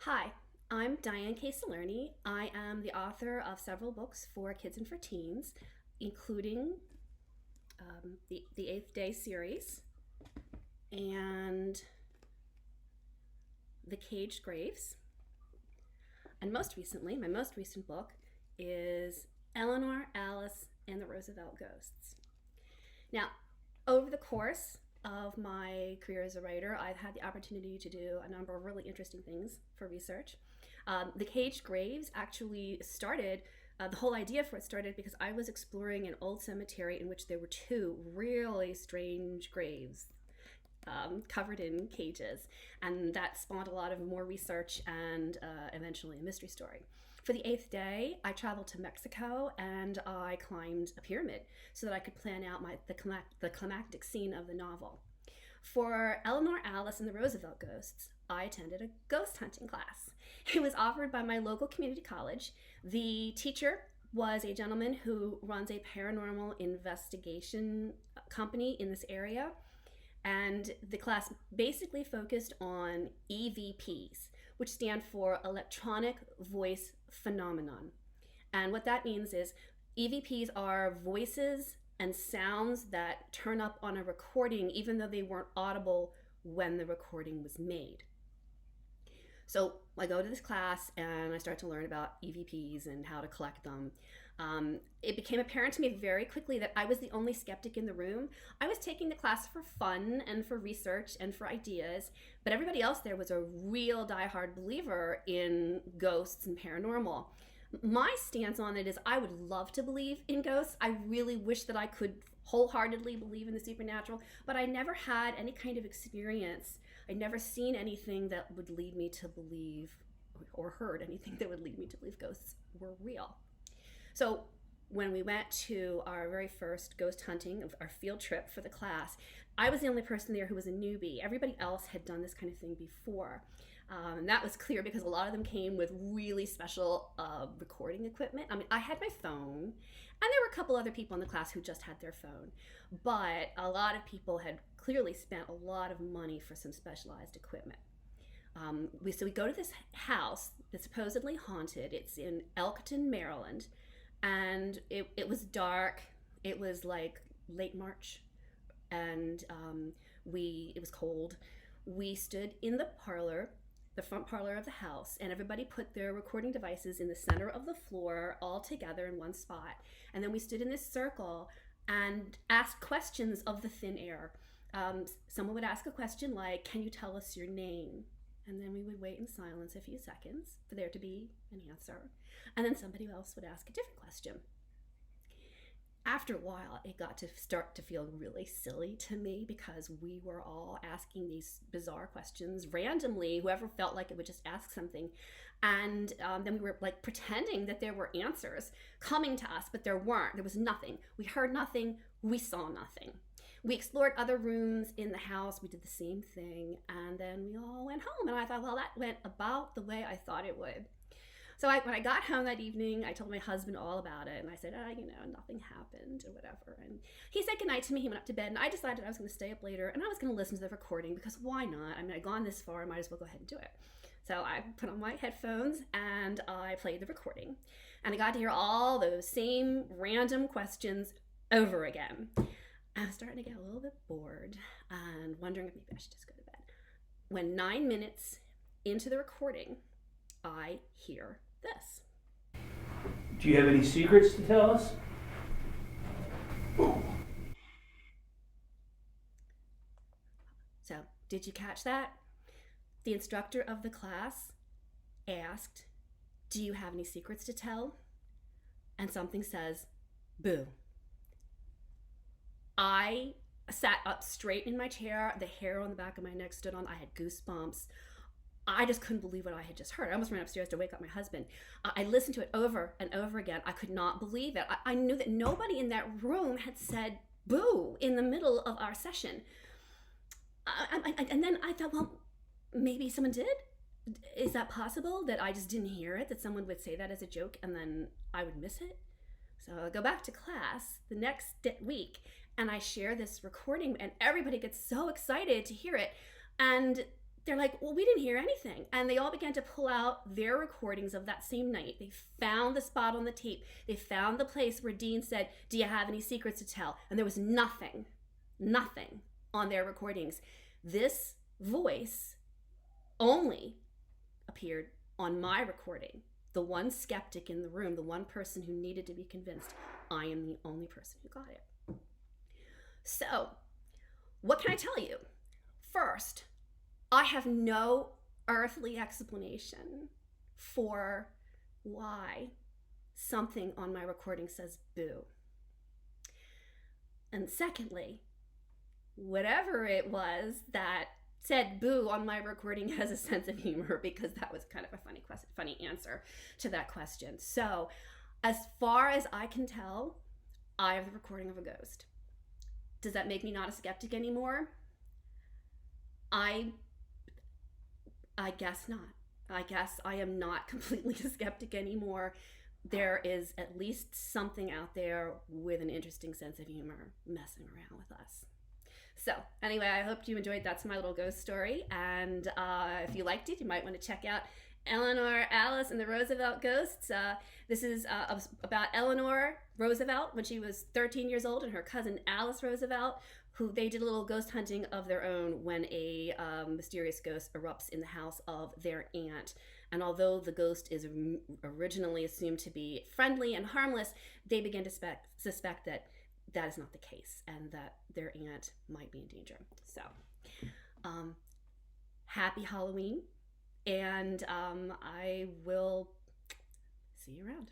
Hi, I'm Diane K. Salerni. I am the author of several books for kids and for teens, including the Eighth Day series and The Caged Graves. And most recently, my most recent book is Eleanor, Alice, and the Roosevelt Ghosts. Now, over the course of my career as a writer, I've had the opportunity to do a number of really interesting things for research. The Caged Graves actually started, the whole idea for it started because I was exploring an old cemetery in which there were two really strange graves covered in cages. And that spawned a lot of more research and eventually a mystery story. For the eighth day, I traveled to Mexico and I climbed a pyramid so that I could plan out the climactic scene of the novel. For Eleanor, Alice, and the Roosevelt Ghosts, I attended a ghost hunting class. It was offered by my local community college. The teacher was a gentleman who runs a paranormal investigation company in this area. And the class basically focused on EVPs, which stand for Electronic Voice Phenomenon. And what that means is EVPs are voices and sounds that turn up on a recording even though they weren't audible when the recording was made. So I go to this class and I start to learn about EVPs and how to collect them. It became apparent to me very quickly that I was the only skeptic in the room. I was taking the class for fun and for research and for ideas, but everybody else there was a real diehard believer in ghosts and paranormal. My stance on it is I would love to believe in ghosts. I really wish that I could wholeheartedly believe in the supernatural, but I never had any kind of experience. I'd never seen anything that would lead me to believe, or heard anything that would lead me to believe ghosts were real. So when we went to our very first ghost hunting, our field trip for the class, I was the only person there who was a newbie. Everybody else had done this kind of thing before. And that was clear because a lot of them came with really special recording equipment. I mean, I had my phone, and there were a couple other people in the class who just had their phone. But a lot of people had clearly spent a lot of money for some specialized equipment. So we go to this house that's supposedly haunted. It's in Elkton, Maryland. And it was dark. It was like late March, and it was cold. We stood in the parlor, the front parlor of the house, and everybody put their recording devices in the center of the floor all together in one spot. And then we stood in this circle and asked questions of the thin air. Someone would ask a question like, "Can you tell us your name?" And then we would wait in silence a few seconds for there to be an answer. And then somebody else would ask a different question. After a while, it got to start to feel really silly to me because we were all asking these bizarre questions randomly. Whoever felt like it would just ask something. And then we were like pretending that there were answers coming to us, but there weren't. There was nothing. We heard nothing. We saw nothing. We explored other rooms in the house. We did the same thing. And then we all went home. And I thought, well, that went about the way I thought it would. So when I got home that evening, I told my husband all about it. And I said, nothing happened or whatever. And he said goodnight to me. He went up to bed. And I decided I was going to stay up later. And I was going to listen to the recording because why not? I mean, I'd gone this far. I might as well go ahead and do it. So I put on my headphones and I played the recording. And I got to hear all those same random questions over again. I was starting to get a little bit bored and wondering if maybe I should just go to bed. When 9 minutes into the recording, I hear this. Do you have any secrets to tell us? So, did you catch that? The instructor of the class asked, "Do you have any secrets to tell?" And something says, "Boo." I sat up straight in my chair. The hair on the back of my neck stood on. I had goosebumps. I just couldn't believe what I had just heard. I almost ran upstairs to wake up my husband. I listened to it over and over again. I could not believe it. I knew that nobody in that room had said boo in the middle of our session. And then I thought, well, maybe someone did? Is that possible that I just didn't hear it, that someone would say that as a joke and then I would miss it? So I go back to class the next week and I share this recording and everybody gets so excited to hear it. And they're like, well, we didn't hear anything. And they all began to pull out their recordings of that same night. They found the spot on the tape. They found the place where Dean said, do you have any secrets to tell? And there was nothing on their recordings. This voice only appeared on my recording. The one skeptic in the room, the one person who needed to be convinced, I am the only person who got it. So, what can I tell you? First, I have no earthly explanation for why something on my recording says boo. And secondly, whatever it was that said boo on my recording has a sense of humor, because that was kind of a funny answer to that question. So, as far as I can tell, I have the recording of a ghost. Does that make me not a skeptic anymore? I guess not. I guess I am not completely a skeptic anymore. There is at least something out there with an interesting sense of humor messing around with us. So anyway, I hope you enjoyed That's My Little Ghost Story. And if you liked it, you might want to check out Eleanor, Alice, and the Roosevelt Ghosts. This is about Eleanor Roosevelt when she was 13 years old, and her cousin Alice Roosevelt, who they did a little ghost hunting of their own when a mysterious ghost erupts in the house of their aunt. And although the ghost is originally assumed to be friendly and harmless, they begin to suspect that that is not the case and that their aunt might be in danger. So, happy Halloween, and I will see you around.